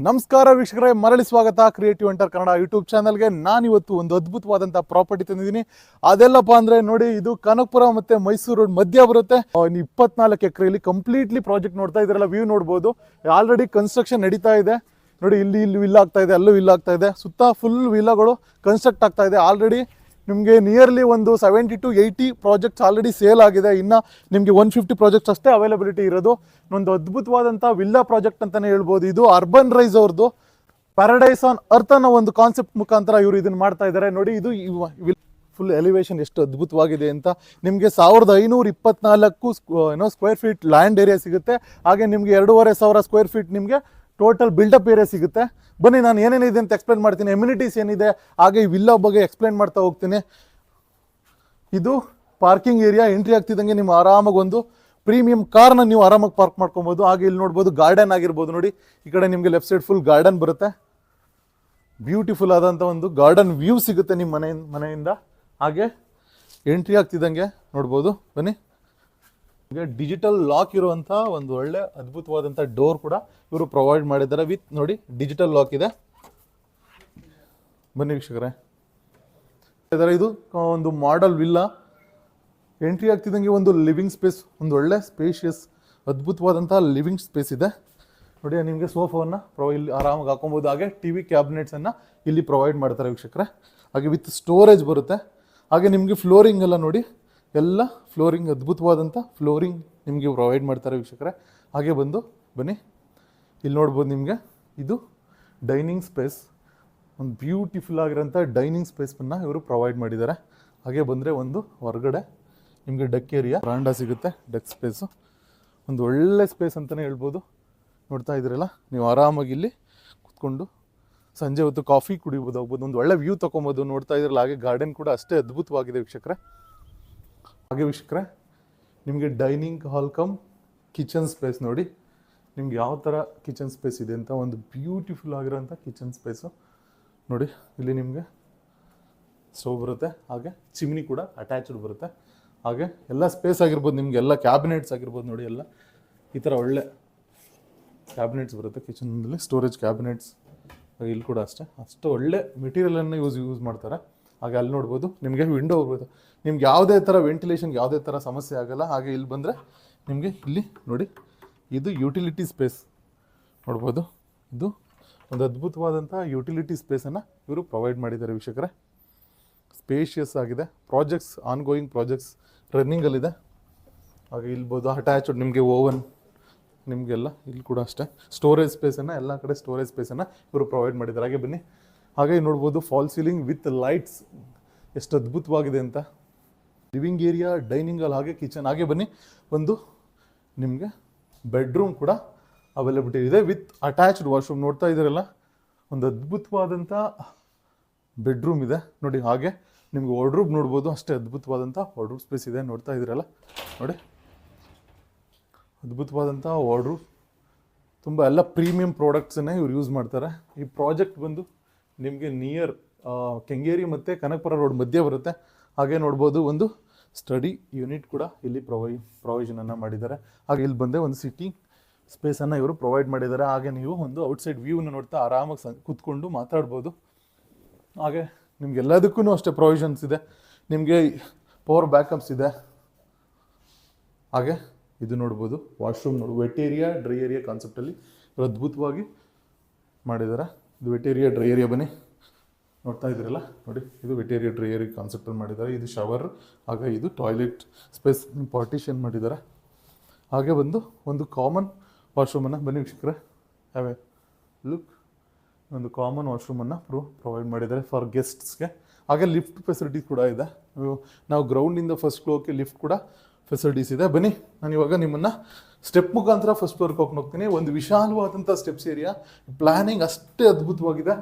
ನಮಸ್ಕಾರ ವೀಕ್ಷಕರೇ, ಮರಳಿ ಸ್ವಾಗತ ಕ್ರಿಯೇಟಿವ್ ಎಂಟರ್ ಕನ್ನಡ ಯೂಟ್ಯೂಬ್ ಚಾನಲ್ಗೆ. ನಾನಿವತ್ತು ಒಂದು ಅದ್ಭುತವಾದಂಥ ಪ್ರಾಪರ್ಟಿ ತಂದಿದ್ದೀನಿ. ಅದೆಲ್ಲಪ್ಪ ಅಂದರೆ ನೋಡಿ, ಇದು ಕನಕಪುರ ಮತ್ತು ಮೈಸೂರು ರೋಡ್ ಮಧ್ಯ ಬರುತ್ತೆ. 24 ಎಕರೆಯಲ್ಲಿ ಕಂಪ್ಲೀಟ್ಲಿ ಪ್ರಾಜೆಕ್ಟ್ ನೋಡ್ತಾ ಇದ್ದೀರಲ್ಲ, ವ್ಯೂ ನೋಡ್ಬೋದು. ಆಲ್ರೆಡಿ ಕನ್ಸ್ಟ್ರಕ್ಷನ್ ನಡೀತಾ ಇದೆ ನೋಡಿ. ಇಲ್ಲಿ ವಿಲ್ಲ ಆಗ್ತಾ ಇದೆ, ಅಲ್ಲೂ ವಿಲ್ಲ ಆಗ್ತಾ ಇದೆ. ಸುತ್ತ ಫುಲ್ ವಿಲ್ಲಗಳು ಕನ್ಸ್ಟ್ರಕ್ಟ್ ಆಗ್ತಾ ಇದೆ. ಆಲ್ರೆಡಿ ನಿಮಗೆ ನಿಯರ್ಲಿ ಒಂದು 70 to 80 ಪ್ರಾಜೆಕ್ಟ್ಸ್ ಆಲ್ರೆಡಿ ಸೇಲ್ ಆಗಿದೆ. ಇನ್ನು ನಿಮಗೆ 150 ಪ್ರಾಜೆಕ್ಟ್ಸ್ ಅಷ್ಟೇ ಅವೈಲಬಿಲಿಟಿ ಇರೋದು. ಒಂದು ಅದ್ಭುತವಾದಂಥ ವಿಲ್ಲಾ ಪ್ರಾಜೆಕ್ಟ್ ಅಂತಲೇ ಹೇಳ್ಬೋದು. ಇದು ಅರ್ಬನ್ ರೈಸ್ ಅವ್ರದ್ದು ಪ್ಯಾರಡೈಸ್ ಆನ್ ಅರ್ತ್ ಅನ್ನೋ ಒಂದು ಕಾನ್ಸೆಪ್ಟ್ ಮುಖಾಂತರ ಇವರು ಇದನ್ನು ಮಾಡ್ತಾ ಇದ್ದಾರೆ ನೋಡಿ. ಇದು ಫುಲ್ ಎಲಿವೇಶನ್ ಎಷ್ಟು ಅದ್ಭುತವಾಗಿದೆ ಅಂತ. ನಿಮಗೆ 1524 ಸ್ಕ್ವೇರ್ ಫೀಟ್ ಲ್ಯಾಂಡ್ ಏರಿಯಾ ಸಿಗುತ್ತೆ. ಹಾಗೆ ನಿಮಗೆ 2500 ಸ್ಕ್ವೇರ್ ಫೀಟ್ ನಿಮಗೆ ಟೋಟಲ್ ಬಿಲ್ಡಪ್ ಏರಿಯಾ ಸಿಗುತ್ತೆ. ಬನ್ನಿ, ನಾನು ಏನೇನಿದೆ ಅಂತ ಎಕ್ಸ್ಪ್ಲೇನ್ ಮಾಡ್ತೀನಿ. ಎಮ್ಯುನಿಟೀಸ್ ಏನಿದೆ, ಹಾಗೆ ಈ ವಿಲ್ಲಾ ಬಗ್ಗೆ ಎಕ್ಸ್ಪ್ಲೇನ್ ಮಾಡ್ತಾ ಹೋಗ್ತೀನಿ. ಇದು ಪಾರ್ಕಿಂಗ್ ಏರಿಯಾ. ಎಂಟ್ರಿ ಆಗ್ತಿದ್ದಂಗೆ ನಿಮ್ಮ ಆರಾಮಾಗಿ ಒಂದು ಪ್ರೀಮಿಯಂ ಕಾರ್ನ ನೀವು ಆರಾಮಾಗಿ ಪಾರ್ಕ್ ಮಾಡ್ಕೊಬೋದು. ಹಾಗೆ ಇಲ್ಲಿ ನೋಡ್ಬೋದು ಗಾರ್ಡನ್ ಆಗಿರ್ಬೋದು ನೋಡಿ. ಈ ಕಡೆ ನಿಮಗೆ ಲೆಫ್ಟ್ ಸೈಡ್ ಫುಲ್ ಗಾರ್ಡನ್ ಬರುತ್ತೆ. ಬ್ಯೂಟಿಫುಲ್ ಆದಂಥ ಒಂದು ಗಾರ್ಡನ್ ವ್ಯೂ ಸಿಗುತ್ತೆ ನಿಮ್ಮ ಮನೆಯಿಂದ. ಹಾಗೆ ಎಂಟ್ರಿ ಆಗ್ತಿದ್ದಂಗೆ ನೋಡ್ಬೋದು. ಬನ್ನಿ, ಡಿಜಿಟಲ್ ಲಾಕ್ ಇರುವಂಥ ಒಂದು ಒಳ್ಳೆ ಅದ್ಭುತವಾದಂಥ ಡೋರ್ ಕೂಡ ಇವರು ಪ್ರೊವೈಡ್ ಮಾಡಿದ್ದಾರೆ. ವಿತ್ ನೋಡಿ ಡಿಜಿಟಲ್ ಲಾಕ್ ಇದೆ. ಬನ್ನಿ ವೀಕ್ಷಕರೇ, ಇದು ಒಂದು ಮಾಡೆಲ್ ವಿಲ್ಲಾ. ಎಂಟ್ರಿ ಆಗ್ತಿದ್ದಂಗೆ ಒಂದು ಲಿವಿಂಗ್ ಸ್ಪೇಸ್, ಒಂದು ಒಳ್ಳೆ ಸ್ಪೇಷಿಯಸ್ ಅದ್ಭುತವಾದಂಥ ಲಿವಿಂಗ್ ಸ್ಪೇಸ್ ಇದೆ ನೋಡಿ. ನಿಮಗೆ ಸೋಫಾವನ್ನು ಇಲ್ಲಿ ಆರಾಮಾಗಿ ಹಾಕೊಬೋದು. ಹಾಗೆ ಟಿ.ವಿ ಕ್ಯಾಬಿನೆಟ್ಸನ್ನು ಇಲ್ಲಿ ಪ್ರೊವೈಡ್ ಮಾಡ್ತಾರೆ ವೀಕ್ಷಕರೇ. ಹಾಗೆ ವಿತ್ ಸ್ಟೋರೇಜ್ ಬರುತ್ತೆ. ಹಾಗೆ ನಿಮಗೆ ಫ್ಲೋರಿಂಗ್ ಎಲ್ಲ ನೋಡಿ, ಎಲ್ಲ ಫ್ಲೋರಿಂಗ್ ಅದ್ಭುತವಾದಂಥ ಫ್ಲೋರಿಂಗ್ ನಿಮಗೆ ಪ್ರೊವೈಡ್ ಮಾಡ್ತಾರೆ ವೀಕ್ಷಕರೇ. ಹಾಗೆ ಬನ್ನಿ, ಇಲ್ಲಿ ನೋಡ್ಬೋದು ನಿಮಗೆ ಇದು ಡೈನಿಂಗ್ ಸ್ಪೇಸ್. ಒಂದು ಬ್ಯೂಟಿಫುಲ್ ಆಗಿರೋಂಥ ಡೈನಿಂಗ್ ಸ್ಪೇಸನ್ನು ಇವರು ಪ್ರೊವೈಡ್ ಮಾಡಿದ್ದಾರೆ. ಹಾಗೆ ಬಂದರೆ ಒಂದು ಹೊರಗಡೆ ನಿಮಗೆ ಡಕ್ ಏರಿಯಾ, ಬ್ರಾಂಡಾ ಸಿಗುತ್ತೆ. ಡಕ್ ಸ್ಪೇಸು ಒಂದು ಒಳ್ಳೆ ಸ್ಪೇಸ್ ಅಂತಲೇ ಹೇಳ್ಬೋದು. ನೋಡ್ತಾ ಇದ್ದೀರಲ್ಲ, ನೀವು ಆರಾಮಾಗಿ ಇಲ್ಲಿ ಕೂತ್ಕೊಂಡು ಸಂಜೆ ಹೊತ್ತು ಕಾಫಿ ಕುಡಿಬೋದು, ಹೋಗ್ಬೋದು. ಒಂದು ಒಳ್ಳೆ ವ್ಯೂ ತೊಗೊಬೋದು. ನೋಡ್ತಾ ಇದ್ರಲ್ಲ, ಹಾಗೆ ಗಾರ್ಡನ್ ಕೂಡ ಅಷ್ಟೇ ಅದ್ಭುತವಾಗಿದೆ ವೀಕ್ಷಕರೇ. ಹಾಗೆ ವೀಕ್ಷಕರೇ, ನಿಮಗೆ dining hall come kitchen space ನೋಡಿ. ನಿಮ್ಗೆ ಯಾವ ಥರ ಕಿಚನ್ ಸ್ಪೇಸ್ ಇದೆ ಅಂತ, ಒಂದು ಬ್ಯೂಟಿಫುಲ್ ಆಗಿರೋಂಥ ಕಿಚನ್ ಸ್ಪೇಸು ನೋಡಿ. ಇಲ್ಲಿ ನಿಮಗೆ ಸ್ಟವ್ ಬರುತ್ತೆ. ಹಾಗೆ ಚಿಮ್ನಿ ಕೂಡ ಅಟ್ಯಾಚ್ಡ್ ಬರುತ್ತೆ. ಹಾಗೆ ಎಲ್ಲ ಸ್ಪೇಸ್ ಆಗಿರ್ಬೋದು, ನಿಮಗೆ ಎಲ್ಲ ಕ್ಯಾಬಿನೆಟ್ಸ್ ಆಗಿರ್ಬೋದು ನೋಡಿ. ಎಲ್ಲ ಈ ಥರ ಒಳ್ಳೆ ಕ್ಯಾಬಿನೆಟ್ಸ್ ಬರುತ್ತೆ ಕಿಚನಲ್ಲಿ, ಸ್ಟೋರೇಜ್ ಕ್ಯಾಬಿನೆಟ್ಸ್. ಹಾಗೆ ಇಲ್ಲಿ ಕೂಡ ಅಷ್ಟು ಒಳ್ಳೆ ಮೆಟೀರಿಯಲನ್ನು ಯೂಸ್ ಮಾಡ್ತಾರೆ. ಹಾಗೆ ಅಲ್ಲಿ ನೋಡ್ಬೋದು ನಿಮಗೆ ವಿಂಡೋ ಹೋಗ್ಬೋದು. ನಿಮ್ಗೆ ಯಾವುದೇ ಥರ ವೆಂಟಿಲೇಷನ್ಗೆ ಯಾವುದೇ ಥರ ಸಮಸ್ಯೆ ಆಗೋಲ್ಲ. ಹಾಗೆ ಇಲ್ಲಿ ಬಂದರೆ ನಿಮಗೆ ಇಲ್ಲಿ ನೋಡಿ, ಇದು ಯುಟಿಲಿಟಿ ಸ್ಪೇಸ್ ನೋಡ್ಬೋದು. ಇದು ಒಂದು ಅದ್ಭುತವಾದಂಥ ಯುಟಿಲಿಟಿ ಸ್ಪೇಸನ್ನು ಇವರು ಪ್ರೊವೈಡ್ ಮಾಡಿದ್ದಾರೆ ವೀಕ್ಷಕರೇ. ಸ್ಪೇಷಿಯಸ್ ಆಗಿದೆ. ಪ್ರಾಜೆಕ್ಟ್ಸ್ ಆನ್ಗೋಯಿಂಗ್ ಪ್ರಾಜೆಕ್ಟ್ಸ್ ರನ್ನಿಂಗಲ್ಲಿದೆ. ಹಾಗೆ ಇಲ್ಬೋದು ಅಟ್ಯಾಚ್ಡ್ ನಿಮಗೆ ಓವನ್ ನಿಮಗೆಲ್ಲ. ಇಲ್ಲಿ ಕೂಡ ಅಷ್ಟೇ ಸ್ಟೋರೇಜ್ ಸ್ಪೇಸನ್ನು, ಎಲ್ಲ ಕಡೆ ಸ್ಟೋರೇಜ್ ಸ್ಪೇಸನ್ನು ಇವರು ಪ್ರೊವೈಡ್ ಮಾಡಿದ್ದಾರೆ. ಹಾಗೆ ಬನ್ನಿ, ಹಾಗೆ ನೋಡ್ಬೋದು ಫಾಲ್ ಸೀಲಿಂಗ್ ವಿತ್ ಲೈಟ್ಸ್ ಎಷ್ಟು ಅದ್ಭುತವಾಗಿದೆ ಅಂತ. ಲಿವಿಂಗ್ ಏರಿಯಾ, ಡೈನಿಂಗ್ ಹಾಲ್, ಹಾಗೆ ಕಿಚನ್. ಹಾಗೆ ಬನ್ನಿ, ಒಂದು ನಿಮಗೆ ಬೆಡ್ರೂಮ್ ಕೂಡ ಅವೈಲಬಿಲಿಟಿ ಇದೆ ವಿತ್ ಅಟ್ಯಾಚ್ಡ್ ವಾಶ್ರೂಮ್. ನೋಡ್ತಾ ಇದ್ದೀರಲ್ಲ, ಒಂದು ಅದ್ಭುತವಾದಂಥ ಬೆಡ್ರೂಮ್ ಇದೆ ನೋಡಿ. ಹಾಗೆ ನಿಮ್ಗೆ ವಾರ್ಡ್ರೋಬ್ ನೋಡ್ಬೋದು, ಅಷ್ಟೇ ಅದ್ಭುತವಾದಂಥ ವಾರ್ಡ್ರೋಬ್ ಸ್ಪೇಸ್ ಇದೆ. ನೋಡ್ತಾ ಇದ್ದೀರಲ್ಲ ನೋಡಿ, ಅದ್ಭುತವಾದಂಥ ವಾರ್ಡ್ರೋಬ್. ತುಂಬ ಎಲ್ಲ ಪ್ರೀಮಿಯಂ ಪ್ರಾಡಕ್ಟ್ಸನ್ನೇ ಇವ್ರು ಯೂಸ್ ಮಾಡ್ತಾರೆ. ಈ ಪ್ರಾಜೆಕ್ಟ್ ಬಂದು ನಿಮಗೆ ನಿಯರ್ ಕೆಂಗೇರಿ ಮತ್ತು ಕನಕಪುರ ರೋಡ್ ಮಧ್ಯೆ ಬರುತ್ತೆ. ಹಾಗೆ ನೋಡ್ಬೋದು ಒಂದು ಸ್ಟಡಿ ಯೂನಿಟ್ ಕೂಡ ಇಲ್ಲಿ ಪ್ರೊವಿಷನನ್ನು ಮಾಡಿದ್ದಾರೆ. ಹಾಗೆ ಇಲ್ಲಿ ಬಂದೆ ಒಂದು ಸಿಟ್ಟಿಂಗ್ ಸ್ಪೇಸನ್ನು ಇವರು ಪ್ರೊವೈಡ್ ಮಾಡಿದ್ದಾರೆ. ಹಾಗೆ ನೀವು ಒಂದು ಔಟ್ಸೈಡ್ ವ್ಯೂನ ನೋಡ್ತಾ ಆರಾಮಾಗಿ ಕೂತ್ಕೊಂಡು ಮಾತಾಡ್ಬೋದು. ಹಾಗೆ ನಿಮ್ಗೆಲ್ಲದಕ್ಕೂ ಅಷ್ಟೇ ಪ್ರೊವಿಷನ್ಸ್ ಇದೆ. ನಿಮಗೆ ಪವರ್ ಬ್ಯಾಕಪ್ಸ್ ಇದೆ. ಹಾಗೆ ಇದು ನೋಡ್ಬೋದು ವಾಶ್ರೂಮ್ ನೋಡಿ. ವೆಟ್ ಏರಿಯಾ, ಡ್ರೈ ಏರಿಯಾ ಕಾನ್ಸೆಪ್ಟಲ್ಲಿ ಇವರು ಅದ್ಭುತವಾಗಿ ಮಾಡಿದ್ದಾರೆ. ಇದು ವೆಟ್ ಏರಿಯಾ, ಡ್ರೈ ಏರಿಯಾ. ಬನ್ನಿ, ನೋಡ್ತಾ ಇದ್ದೀರಲ್ಲ ನೋಡಿ, ಇದು ವೆಟ್ ಏರಿಯಾ, ಡ್ರೈ ಏರಿಯಾ ಕಾನ್ಸೆಪ್ಟಲ್ಲಿ ಮಾಡಿದ್ದಾರೆ. ಇದು ಶವರ್, ಹಾಗೆ ಇದು ಟಾಯ್ಲೆಟ್ ಸ್ಪೇಸ್ ಪಾರ್ಟಿಷನ್ ಮಾಡಿದ್ದಾರೆ. ಹಾಗೆ ಒಂದು ಕಾಮನ್ ವಾಶ್ರೂಮನ್ನು ಬನ್ನಿ ವೀಕ್ಷಕರೇ, ಹ್ಯಾವ್ ಎ ಲುಕ್. ಒಂದು ಕಾಮನ್ ವಾಶ್ರೂಮನ್ನು ಪ್ರೊವೈಡ್ ಮಾಡಿದ್ದಾರೆ ಫಾರ್ ಗೆಸ್ಟ್ಸ್ಗೆ. ಹಾಗೆ ಲಿಫ್ಟ್ ಫೆಸಿಲಿಟೀಸ್ ಕೂಡ ಇದೆ. ನಾವು ಗ್ರೌಂಡಿಂದ ಫಸ್ಟ್ ಫ್ಲೋರ್ಗೆ ಲಿಫ್ಟ್ ಕೂಡ ಫೆಸಿಲಿಟೀಸ್ ಇದೆ. ಬನ್ನಿ, ನಾನು ಇವಾಗ ನಿಮ್ಮನ್ನು ಸ್ಟೆಪ್ ಮುಖಾಂತರ ಫಸ್ಟ್ ಫ್ಲೋರ್ಗೆ ಹೋಗ್ಕೊಂಡು ಹೋಗ್ತೀನಿ. ಒಂದು ವಿಶಾಲವಾದಂಥ ಸ್ಟೆಪ್ಸ್ ಏರಿಯಾ. ಪ್ಲ್ಯಾನಿಂಗ್ ಅಷ್ಟೇ ಅದ್ಭುತವಾಗಿದೆ.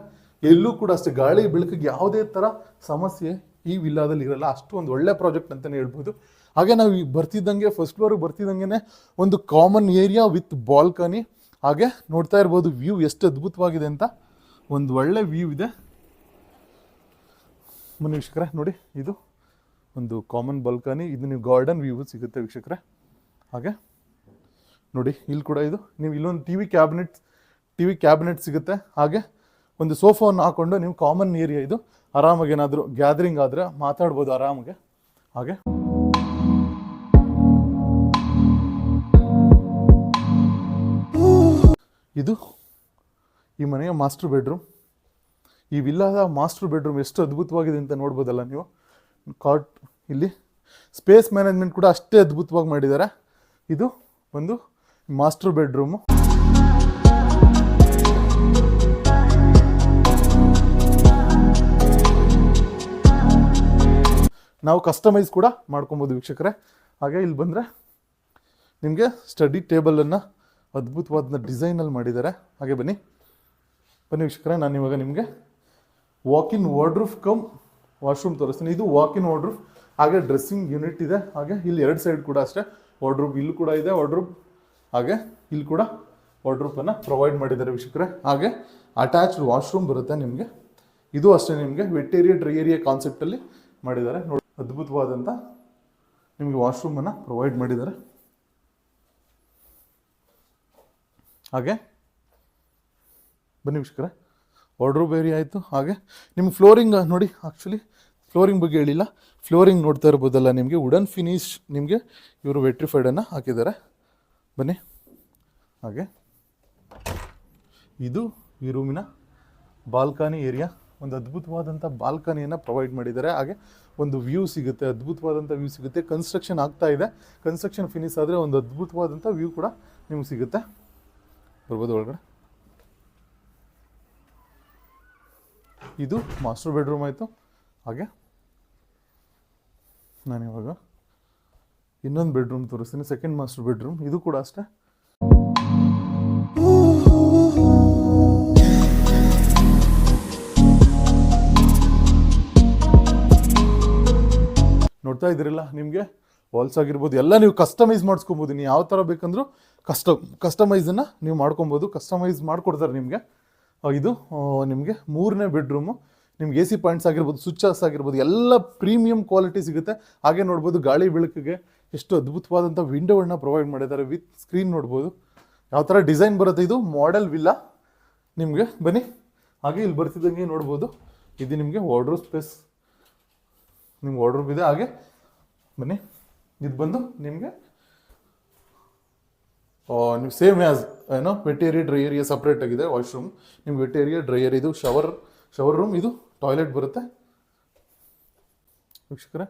ಎಲ್ಲೂ ಕೂಡ ಅಷ್ಟೇ ಗಾಳಿ ಬೆಳಕಿಗೆ ಯಾವುದೇ ಥರ ಸಮಸ್ಯೆ ಈ ವಿಲ್ಲಾದಲ್ಲಿ ಇರಲ್ಲ. ಅಷ್ಟು ಒಂದು ಒಳ್ಳೆ ಪ್ರಾಜೆಕ್ಟ್ ಅಂತಲೇ ಹೇಳ್ಬೋದು. ಹಾಗೆ ನಾವು ಬರ್ತಿದ್ದಂಗೆ ಫಸ್ಟ್ ಫ್ಲೋರ್ಗೆ ಬರ್ತಿದ್ದಂಗೆ ಒಂದು ಕಾಮನ್ ಏರಿಯಾ ವಿತ್ ಬಾಲ್ಕನಿ. ಹಾಗೆ ನೋಡ್ತಾ ಇರ್ಬೋದು ವ್ಯೂ ಎಷ್ಟು ಅದ್ಭುತವಾಗಿದೆ ಅಂತ. ಒಂದು ಒಳ್ಳೆ ವ್ಯೂ ಇದೆ. ಬನ್ನಿ ವೀಕ್ಷಕರೇ ನೋಡಿ, ಇದು ಒಂದು ಕಾಮನ್ ಬಾಲ್ಕನಿ. ಇದು ನೀವು ಗಾರ್ಡನ್ ವ್ಯೂ ಸಿಗುತ್ತೆ ವೀಕ್ಷಕರೇ. ಹಾಗೆ ನೋಡಿ ಇಲ್ಲಿ ಕೂಡ ಇದು ನೀವು ಇಲ್ಲೊಂದು TV cabinet T V cabinet ಸಿಗುತ್ತೆ. ಹಾಗೆ ಒಂದು ಸೋಫಾವನ್ನು ಹಾಕೊಂಡು ನೀವು ಕಾಮನ್ ಏರಿಯಾ ಇದು, ಆರಾಮಾಗಿ ಏನಾದರೂ ಗ್ಯಾದರಿಂಗ್ ಆದರೆ ಮಾತಾಡ್ಬೋದು ಆರಾಮಾಗೆ. ಹಾಗೆ ಇದು ಈ ಮನೆಯ ಮಾಸ್ಟರ್ ಬೆಡ್ರೂಮ್. ಈ ವಿಲ್ಲಾದ ಮಾಸ್ಟರ್ ಬೆಡ್ರೂಮ್ ಎಷ್ಟು ಅದ್ಭುತವಾಗಿದೆ ಅಂತ ನೋಡ್ಬೋದಲ್ಲ ನೀವು. ಕಾಟ್ ಇಲ್ಲಿ ಸ್ಪೇಸ್ ಮ್ಯಾನೇಜ್ಮೆಂಟ್ ಕೂಡ ಅಷ್ಟೇ ಅದ್ಭುತವಾಗಿ ಮಾಡಿದ್ದಾರೆ. ಇದು ಒಂದು ಮಾಸ್ಟರ್ ಬೆಡ್ರೂಮು. ನಾವು ಕಸ್ಟಮೈಸ್ ಕೂಡ ಮಾಡ್ಕೊಬೋದು ವೀಕ್ಷಕರೇ. ಹಾಗೆ ಇಲ್ಲಿ ಬಂದರೆ ನಿಮಗೆ ಸ್ಟಡಿ ಟೇಬಲನ್ನು ಅದ್ಭುತವಾದ ಡಿಸೈನಲ್ಲಿ ಮಾಡಿದ್ದಾರೆ. ಹಾಗೆ ಬನ್ನಿ ವೀಕ್ಷಕರೇ, ನಾನು ಇವಾಗ ನಿಮಗೆ ವಾಕಿನ್ ವಾರ್ಡ್ರೂಫ್ ಕಮ್ ವಾಶ್ರೂಮ್ ತೋರಿಸ್ತೀನಿ. ಇದು ವಾಕಿನ್ ವಾರ್ಡ್ರೂಫ್, ಹಾಗೆ ಡ್ರೆಸ್ಸಿಂಗ್ ಯೂನಿಟ್ ಇದೆ. ಹಾಗೆ ಇಲ್ಲಿ 2 ಸೈಡ್ ಕೂಡ ಅಷ್ಟೇ ವಾರ್ಡ್ರೂಫ್, ಇಲ್ಲೂ ಕೂಡ ಇದೆ ವಾರ್ಡ್ರೂಫ್. ಹಾಗೆ ಇಲ್ಲಿ ಕೂಡ ವಾರ್ಡ್ರೂಫನ್ನು ಪ್ರೊವೈಡ್ ಮಾಡಿದ್ದಾರೆ ವೀಕ್ಷಕರೇ. ಹಾಗೆ ಅಟ್ಯಾಚ್ಡ್ ವಾಶ್ರೂಮ್ ಬರುತ್ತೆ ನಿಮಗೆ. ಇದು ಅಷ್ಟೇ ನಿಮಗೆ ವೆಟ್ ಏರಿಯಾ ಡ್ರೈ ಏರಿಯಾ ಕಾನ್ಸೆಪ್ಟಲ್ಲಿ ಮಾಡಿದ್ದಾರೆ. ನೋಡಿ, ಅದ್ಭುತವಾದಂಥ ನಿಮಗೆ ವಾಶ್ರೂಮನ್ನು ಪ್ರೊವೈಡ್ ಮಾಡಿದ್ದಾರೆ. ಹಾಗೆ ಬನ್ನಿ ವೀಕ್ಷಕರೇ, ವಾರ್ಡ್ರೋಬ್ ಏರಿಯಾ ಆಯಿತು. ಹಾಗೆ ನಿಮ್ಗೆ ಫ್ಲೋರಿಂಗ್ ನೋಡಿ, ಆ್ಯಕ್ಚುಲಿ ಫ್ಲೋರಿಂಗ್ ಬಗ್ಗೆ ಹೇಳಿಲ್ಲ. ಫ್ಲೋರಿಂಗ್ ನೋಡ್ತಾ ಇರ್ಬೋದಲ್ಲ, ನಿಮಗೆ ವುಡನ್ ಫಿನಿಶ್ ನಿಮಗೆ ಇವರು ವೆಟ್ರಿಫೈಡನ್ನು ಹಾಕಿದ್ದಾರೆ. ಬನ್ನಿ. ಹಾಗೆ ಇದು ಈ ರೂಮಿನ ಬಾಲ್ಕನಿ ಏರಿಯಾ. ಒಂದು ಅದ್ಭುತವಾದಂಥ ಬಾಲ್ಕನಿಯನ್ನು ಪ್ರೊವೈಡ್ ಮಾಡಿದ್ದಾರೆ. ಹಾಗೆ ಒಂದು ವ್ಯೂ ಸಿಗುತ್ತೆ, ಅದ್ಭುತವಾದಂಥ ವ್ಯೂ ಸಿಗುತ್ತೆ. ಕನ್ಸ್ಟ್ರಕ್ಷನ್ ಆಗ್ತಾ ಇದೆ, ಕನ್ಸ್ಟ್ರಕ್ಷನ್ ಫಿನಿಶ್ ಆದರೆ ಒಂದು ಅದ್ಭುತವಾದಂಥ ವ್ಯೂ ಕೂಡ ನಿಮ್ಗೆ ಸಿಗುತ್ತೆ. ಬರ್ಬೋದು ಒಳಗಡೆ. ಇದು ಮಾಸ್ಟರ್ ಬೆಡ್ರೂಮ್ ಆಯಿತು. ಹಾಗೆ ನಾನಿವಾಗ ಇನ್ನೊಂದು ಬೆಡ್ರೂಮ್ ತೋರಿಸ್ತೀನಿ, ಸೆಕೆಂಡ್ ಮಾಸ್ಟರ್ ಬೆಡ್ರೂಮ್. ಇದು ಕೂಡ ಅಷ್ಟೇ ನೋಡ್ತಾ ಇದ್ದೀರಲ್ಲ. ನಿಮಗೆ ವಾಲ್ಸ್ ಆಗಿರ್ಬೋದು ಎಲ್ಲ ನೀವು ಕಸ್ಟಮೈಸ್ ಮಾಡಿಸ್ಕೊಬೋದು. ನೀವು ಯಾವ ಥರ ಬೇಕಂದ್ರೂ ಕಸ್ಟಮೈಸನ್ನು ನೀವು ಮಾಡ್ಕೊಬೋದು. ಕಸ್ಟಮೈಸ್ ಮಾಡಿಕೊಡ್ತಾರೆ ನಿಮಗೆ. ಇದು ನಿಮಗೆ 3ನೇ ಬೆಡ್ರೂಮು. ನಿಮ್ಗೆ AC ಪಾಯಿಂಟ್ಸ್ ಆಗಿರ್ಬೋದು, ಸ್ವಿಚಸ್ ಆಗಿರ್ಬೋದು, ಎಲ್ಲ ಪ್ರೀಮಿಯಂ ಕ್ವಾಲಿಟಿ ಸಿಗುತ್ತೆ. ಹಾಗೆ ನೋಡ್ಬೋದು ಗಾಳಿ ಬೆಳಕಿಗೆ ಎಷ್ಟು ಅದ್ಭುತವಾದಂಥ ವಿಂಡೋಗಳನ್ನ ಪ್ರೊವೈಡ್ ಮಾಡಿದ್ದಾರೆ. ವಿತ್ ಸ್ಕ್ರೀನ್ ನೋಡ್ಬೋದು ಯಾವ ಥರ ಡಿಸೈನ್ ಬರುತ್ತೆ. ಇದು ಮಾಡೆಲ್ ವಿಲ್ಲಾ ನಿಮಗೆ. ಬನ್ನಿ. ಹಾಗೆ ಇಲ್ಲಿ ಬರ್ತಿದ್ದಂಗೆ ನೋಡ್ಬೋದು, ಇದು ನಿಮಗೆ ವಾರ್ಡ್ರೋಬ್ ಸ್ಪೇಸ್, ನಿಮ್ಗೆ ವಾರ್ಡ್ರೋಬ್ ಇದೆ. ಹಾಗೆ ಬನ್ನಿ, ಇದು ಬಂದು ನಿಮಗೆ ನೀವು ಸೇಮ್ ಆ್ಯಸ್ ಏನೋ wet area dry area separate ಆಗಿದೆ. ವಾಶ್ರೂಮ್ ನಿಮ್ಗೆ ವೆಟ್ ಏರಿಯಾ ಡ್ರೈ ಏರಿಯಾ. ಇದು ಶವರ್ ರೂಮ್, ಇದು ಟಾಯ್ಲೆಟ್ ಬರುತ್ತೆ ವೀಕ್ಷಕರೇ.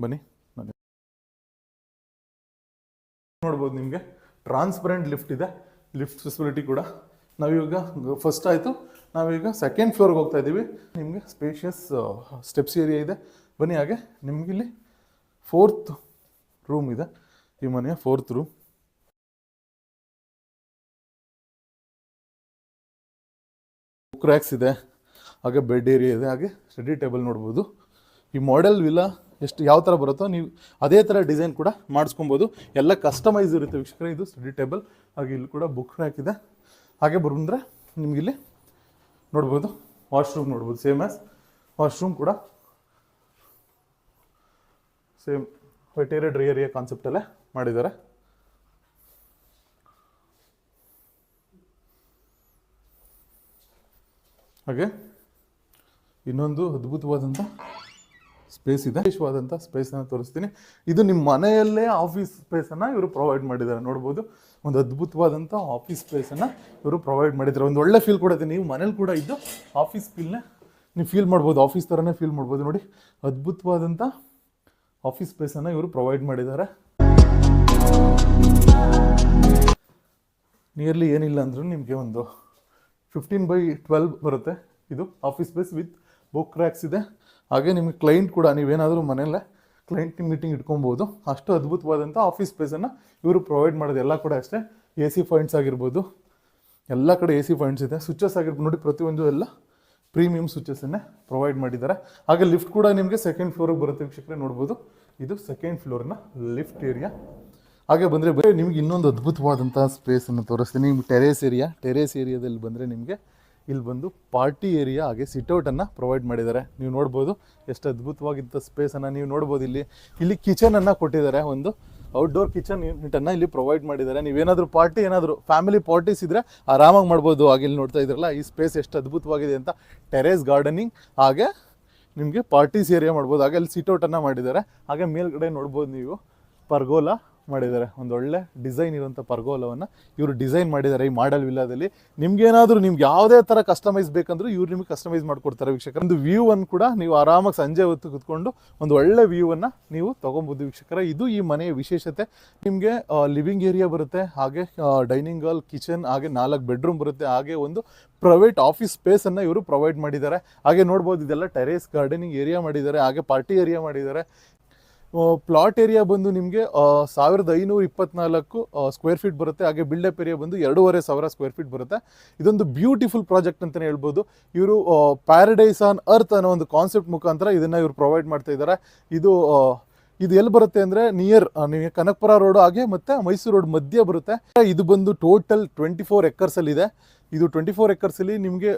ಬನ್ನಿ, ನೋಡ್ಬೋದು ನಿಮಗೆ ಟ್ರಾನ್ಸ್ಪರೆಂಟ್ ಲಿಫ್ಟ್ ಇದೆ. ಲಿಫ್ಟ್ ಫೆಸಿಲಿಟಿ ಕೂಡ. ನಾವಿವಾಗ ಫಸ್ಟ್ ಆಯಿತು, ನಾವೀಗ ಸೆಕೆಂಡ್ ಫ್ಲೋರ್ಗೆ ಹೋಗ್ತಾ ಇದ್ದೀವಿ. ನಿಮಗೆ ಸ್ಪೇಷಿಯಸ್ ಸ್ಟೆಪ್ಸ್ ಏರಿಯಾ ಇದೆ. ಬನ್ನಿ. ಹಾಗೆ ನಿಮಗಿಲ್ಲಿ 4th ರೂಮ್ ಇದೆ, ಈ ಮನೆಯ 4th ರೂಮ್. ಬುಕ್ ರ್ಯಾಕ್ಸ್ ಇದೆ. ಹಾಗೆ ಬೆಡ್ ಏರಿಯಾ ಇದೆ. ಹಾಗೆ ಸ್ಟಡಿ ಟೇಬಲ್ ನೋಡ್ಬೋದು. ಈ ಮಾಡೆಲ್ ವಿಲ್ಲಾ ಎಷ್ಟು ಯಾವ ಥರ ಬರುತ್ತೋ ನೀವು ಅದೇ ಥರ ಡಿಸೈನ್ ಕೂಡ ಮಾಡಿಸ್ಕೊಬೋದು. ಎಲ್ಲ ಕಸ್ಟಮೈಸ್ ಇರುತ್ತೆ ವೀಕ್ಷಕರೇ. ಇದು ಸ್ಟಡಿ ಟೇಬಲ್. ಹಾಗೆ ಇಲ್ಲಿ ಕೂಡ ಬುಕ್ ರ್ಯಾಕ್ ಇದೆ. ಹಾಗೆ ಬಂದರೆ ನಿಮಗಿಲ್ಲಿ ನೋಡ್ಬೋದು ವಾಶ್ರೂಮ್ ನೋಡ್ಬೋದು. ಸೇಮ್ ಆ್ಯಸ್ ವಾಶ್ರೂಮ್ ಕೂಡ same wet area dry area ಕಾನ್ಸೆಪ್ಟಲ್ಲೇ ಮಾಡಿದ್ದಾರೆ. ಹಾಗೆ ಇನ್ನೊಂದು ಅದ್ಭುತವಾದಂಥ ಸ್ಪೇಸ್ ಇದೆ. ವಿಶೇಷವಾದಂಥ ಸ್ಪೇಸನ್ನು ತೋರಿಸ್ತೀನಿ. ಇದು ನಿಮ್ಮ ಮನೆಯಲ್ಲೇ ಆಫೀಸ್ ಸ್ಪೇಸನ್ನು ಇವರು ಪ್ರೊವೈಡ್ ಮಾಡಿದ್ದಾರೆ. ನೋಡ್ಬೋದು, ಒಂದು ಅದ್ಭುತವಾದಂಥ ಆಫೀಸ್ ಸ್ಪೇಸನ್ನು ಇವರು ಪ್ರೊವೈಡ್ ಮಾಡಿದ್ದಾರೆ. ಒಂದು ಒಳ್ಳೆ ಫೀಲ್ ಕೊಡುತ್ತೆ. ನೀವು ಮನೇಲಿ ಕೂಡ ಇದ್ದು ಆಫೀಸ್ ಫೀಲ್ನೇ ನೀವು ಫೀಲ್ ಮಾಡ್ಬೋದು, ಆಫೀಸ್ ಥರನೇ ಫೀಲ್ ಮಾಡ್ಬೋದು. ನೋಡಿ, ಅದ್ಭುತವಾದಂಥ ಆಫೀಸ್ ಸ್ಪೇಸನ್ನು ಇವರು ಪ್ರೊವೈಡ್ ಮಾಡಿದ್ದಾರೆ. ನಿಯರ್ಲಿ ಏನಿಲ್ಲ ಅಂದ್ರೂ ನಿಮಗೆ ಒಂದು 15x12 ಬರುತ್ತೆ. ಇದು office space with book racks ಇದೆ. ಹಾಗೆ ನಿಮಗೆ ಕ್ಲೈಂಟ್ ಕೂಡ ನೀವೇನಾದರೂ ಮನೆಯಲ್ಲೇ ಕ್ಲೈಂಟ್ ಮೀಟಿಂಗ್ ಇಟ್ಕೊಬೋದು. ಅಷ್ಟು ಅದ್ಭುತವಾದಂಥ ಆಫೀಸ್ ಸ್ಪೇಸನ್ನು ಇವರು ಪ್ರೊವೈಡ್ ಮಾಡೋದು. ಎಲ್ಲ ಕೂಡ ಅಷ್ಟೇ AC ಪಾಯಿಂಟ್ಸ್ ಆಗಿರ್ಬೋದು, ಎಲ್ಲ ಕಡೆ AC ಪಾಯಿಂಟ್ಸ್ ಇದೆ. ಸ್ವಿಚಸ್ ಆಗಿರ್ಬೋದು ನೋಡಿ, ಪ್ರತಿಯೊಂದು ಎಲ್ಲ ಪ್ರೀಮಿಯಂ ಸ್ವಿಚಸ್ಸನ್ನೇ ಪ್ರೊವೈಡ್ ಮಾಡಿದ್ದಾರೆ. ಹಾಗೆ ಲಿಫ್ಟ್ ಕೂಡ ನಿಮಗೆ ಸೆಕೆಂಡ್ ಫ್ಲೋರಿಗೆ ಬರುತ್ತೆ ವೀಕ್ಷಕರೇ. ನೋಡ್ಬೋದು, ಇದು ಸೆಕೆಂಡ್ ಫ್ಲೋರ್ನ ಲಿಫ್ಟ್ ಏರಿಯಾ. ಹಾಗೆ ಬಂದರೆ ನಿಮ್ಗೆ ಇನ್ನೊಂದು ಅದ್ಭುತವಾದಂಥ ಸ್ಪೇಸನ್ನು ತೋರಿಸ್ತೀನಿ. ನಿಮ್ಗೆ ಟೆರೇಸ್ ಏರಿಯಾದಲ್ಲಿ ಬಂದರೆ ನಿಮಗೆ ಇಲ್ಲಿ ಬಂದು ಪಾರ್ಟಿ ಏರಿಯಾ ಹಾಗೆ ಸಿಟ್ಔಟನ್ನು ಪ್ರೊವೈಡ್ ಮಾಡಿದ್ದಾರೆ. ನೀವು ನೋಡ್ಬೋದು ಎಷ್ಟು ಅದ್ಭುತವಾಗಿದ್ದ ಸ್ಪೇಸನ್ನು ನೀವು ನೋಡ್ಬೋದು. ಇಲ್ಲಿ ಕಿಚನನ್ನು ಕೊಟ್ಟಿದ್ದಾರೆ. ಒಂದು ಔಟ್ಡೋರ್ ಕಿಚನ್ ಯೂನಿಟನ್ನು ಇಲ್ಲಿ ಪ್ರೊವೈಡ್ ಮಾಡಿದ್ದಾರೆ. ನೀವೇನಾದರೂ ಪಾರ್ಟಿ ಏನಾದರೂ ಫ್ಯಾಮಿಲಿ ಪಾರ್ಟೀಸ್ ಇದ್ದರೆ ಆರಾಮಾಗಿ ಮಾಡ್ಬೋದು. ಹಾಗೆ ಇಲ್ಲಿ ನೋಡ್ತಾ ಇದ್ರಲ್ಲ ಈ ಸ್ಪೇಸ್ ಎಷ್ಟು ಅದ್ಭುತವಾಗಿದೆ ಅಂತ. ಟೆರೇಸ್ ಗಾರ್ಡನಿಂಗ್, ಹಾಗೆ ನಿಮಗೆ ಪಾರ್ಟೀಸ್ ಏರಿಯಾ ಮಾಡ್ಬೋದು. ಹಾಗೆ ಅಲ್ಲಿ ಸಿಟೌಟನ್ನು ಮಾಡಿದ್ದಾರೆ. ಹಾಗೆ ಮೇಲ್ಗಡೆ ನೋಡ್ಬೋದು ನೀವು ಪರ್ಗೋಲಾ ಮಾಡಿದ್ದಾರೆ. ಒಂದು ಒಳ್ಳೆ ಡಿಸೈನ್ ಇರುವಂಥ ಪರ್ಗೋಲವನ್ನು ಇವರು ಡಿಸೈನ್ ಮಾಡಿದ್ದಾರೆ ಈ ಮಾಡೆಲ್ ವಿಲ್ಲಾದಲ್ಲಿ. ನಿಮ್ಗೇನಾದರೂ ನಿಮ್ಗೆ ಯಾವುದೇ ಥರ ಕಸ್ಟಮೈಸ್ ಬೇಕಂದ್ರೂ ಇವ್ರು ನಿಮಗೆ ಕಸ್ಟಮೈಸ್ ಮಾಡಿಕೊಡ್ತಾರೆ ವೀಕ್ಷಕರ. ಒಂದು ವ್ಯೂ ಅನ್ನು ಕೂಡ ನೀವು ಆರಾಮಾಗಿ ಸಂಜೆ ಹೊತ್ತು ಕೂತ್ಕೊಂಡು ಒಂದು ಒಳ್ಳೆ ವ್ಯೂವನ್ನು ನೀವು ತೊಗೊಬೋದು ವೀಕ್ಷಕರ. ಇದು ಈ ಮನೆಯ ವಿಶೇಷತೆ. ನಿಮಗೆ ಲಿವಿಂಗ್ ಏರಿಯಾ ಬರುತ್ತೆ, ಹಾಗೆ ಡೈನಿಂಗ್ ಹಾಲ್, ಕಿಚನ್, ಹಾಗೆ 4 ಬೆಡ್ರೂಮ್ ಬರುತ್ತೆ. ಹಾಗೆ ಒಂದು ಪ್ರೈವೇಟ್ ಆಫೀಸ್ ಸ್ಪೇಸನ್ನು ಇವರು ಪ್ರೊವೈಡ್ ಮಾಡಿದ್ದಾರೆ. ಹಾಗೆ ನೋಡ್ಬೋದು ಇದೆಲ್ಲ ಟೆರೇಸ್ ಗಾರ್ಡನಿಂಗ್ ಏರಿಯಾ ಮಾಡಿದ್ದಾರೆ, ಹಾಗೆ ಪಾರ್ಟಿ ಏರಿಯಾ ಮಾಡಿದ್ದಾರೆ. ಪ್ಲಾಟ್ ಏರಿಯಾ ಬಂದು ನಿಮಗೆ 1524 ಸ್ಕ್ವೇರ್ ಫೀಟ್ ಬರುತ್ತೆ. ಹಾಗೆ ಬಿಲ್ಡಪ್ ಏರಿಯಾ ಬಂದು 2500 ಸ್ಕ್ವೇರ್ ಫೀಟ್ ಬರುತ್ತೆ. ಇದೊಂದು ಬ್ಯೂಟಿಫುಲ್ ಪ್ರಾಜೆಕ್ಟ್ ಅಂತಲೇ ಹೇಳ್ಬೋದು. ಇವರು ಪ್ಯಾರಡೈಸ್ ಆನ್ ಅರ್ತ್ ಅನ್ನೋ ಒಂದು ಕಾನ್ಸೆಪ್ಟ್ ಮುಖಾಂತರ ಇದನ್ನು ಇವರು ಪ್ರೊವೈಡ್ ಮಾಡ್ತಾ ಇದ್ದಾರೆ. ಇದು ಎಲ್ಲಿ ಬರುತ್ತೆ ಅಂದರೆ ನಿಯರ್ ನಿಮಗೆ ಕನಕಪುರ ರೋಡ್ ಹಾಗೆ ಮತ್ತು ಮೈಸೂರು ರೋಡ್ ಮಧ್ಯೆ ಬರುತ್ತೆ. ಇದು ಬಂದು ಟೋಟಲ್ 24 ಎಕರ್ಸಲ್ಲಿದೆ. ಇದು 24 ಎಕರ್ಸಲ್ಲಿ ನಿಮಗೆ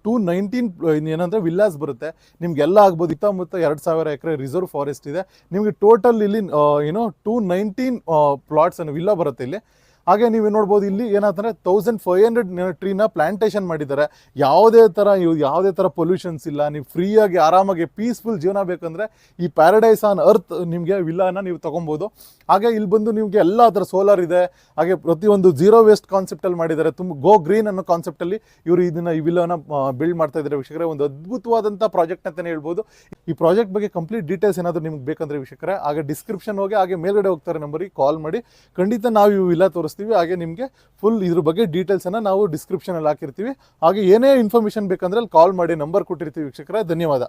219 ಏನಂದರೆ ವಿಲ್ಲಾಸ್ ಬರುತ್ತೆ. ನಿಮಗೆಲ್ಲ ಆಗ್ಬೋದು. ಸುತ್ತಮುತ್ತ 2000 ಎಕರೆ ರಿಸರ್ವ್ ಫಾರೆಸ್ಟ್ ಇದೆ. ನಿಮಗೆ ಟೋಟಲ್ ಇಲ್ಲಿ 219 ಪ್ಲಾಟ್ಸ್ ಅನ್ನು ವಿಲ್ಲಾ ಬರುತ್ತೆ ಇಲ್ಲಿ. ಹಾಗೆ ನೀವು ನೋಡ್ಬೋದು ಇಲ್ಲಿ ಏನಾಗ್ತಂದರೆ 1500 ಟ್ರೀನ ಪ್ಲಾಂಟೇಶನ್ ಮಾಡಿದ್ದಾರೆ. ಯಾವುದೇ ಥರ ಪೊಲ್ಯೂಷನ್ಸ್ ಇಲ್ಲ. ನೀವು ಫ್ರೀಯಾಗಿ ಆರಾಮಾಗಿ ಪೀಸ್ಫುಲ್ ಜೀವನ ಬೇಕಂದರೆ ಈ ಪ್ಯಾರಡೈಸ್ ಆನ್ ಅರ್ತ್ ನಿಮಗೆ ವಿಲ್ಲಾನ ನೀವು ತೊಗೊಬೋದು. ಹಾಗೆ ಇಲ್ಲಿ ಬಂದು ನಿಮಗೆ ಎಲ್ಲ ಥರ ಸೋಲಾರ್ ಇದೆ. ಹಾಗೆ ಪ್ರತಿಯೊಂದು ಝೀರೋ ವೇಸ್ಟ್ ಕಾನ್ಸೆಪ್ಟಲ್ಲಿ ಮಾಡಿದ್ದಾರೆ. ಗೋ ಗ್ರೀನ್ ಅನ್ನೋ ಕಾನ್ಸೆಪ್ಟಲ್ಲಿ ಇವರು ಈ ವಿಲ್ಲಾನ ಬಿಲ್ಡ್ ಮಾಡ್ತಾ ಇದ್ದಾರೆ ವೀಕ್ಷಕರೇ. ಒಂದು ಅದ್ಭುತವಾದಂಥ ಪ್ರಾಜೆಕ್ಟ್ ಅಂತಲೇ ಹೇಳ್ಬೋದು. ಈ ಪ್ರಾಜೆಕ್ಟ್ ಬಗ್ಗೆ ಕಂಪ್ಲೀಟ್ ಡೀಟೇಲ್ಸ್ ಏನಾದರೂ ನಿಮ್ಗೆ ಬೇಕಂದರೆ ವೀಕ್ಷಕರೇ ಹಾಗೆ ಡಿಸ್ಕ್ರಿಪ್ಷನ್ ಹೋಗಿ ಹಾಗೆ ಮೇಲ್ಗಡೆ ಹೋಗ್ತಾರೆ ನಂಬರಿಗೆ ಕಾಲ್ ಮಾಡಿ. ಖಂಡಿತ ನಾವು ಈ ವಿಲ್ಲಾ ತೋರಿಸ್ತೀವಿ. ಹಾಗೆ ನಿಮಗೆ ಫುಲ್ ಇದ್ರ ಬಗ್ಗೆ ಡೀಟೇಲ್ಸನ್ನು ನಾವು ಡಿಸ್ಕ್ರಿಪ್ಷನಲ್ಲಿ ಹಾಕಿರ್ತೀವಿ. ಹಾಗೆ ಏನೇ ಇನ್ಫಾರ್ಮೇಷನ್ ಬೇಕಂದ್ರೆ ಅಲ್ಲಿ ಕಾಲ್ ಮಾಡಿ ನಂಬರ್ ಕೊಟ್ಟಿರ್ತೀವಿ ವೀಕ್ಷಕರೇ. ಧನ್ಯವಾದ.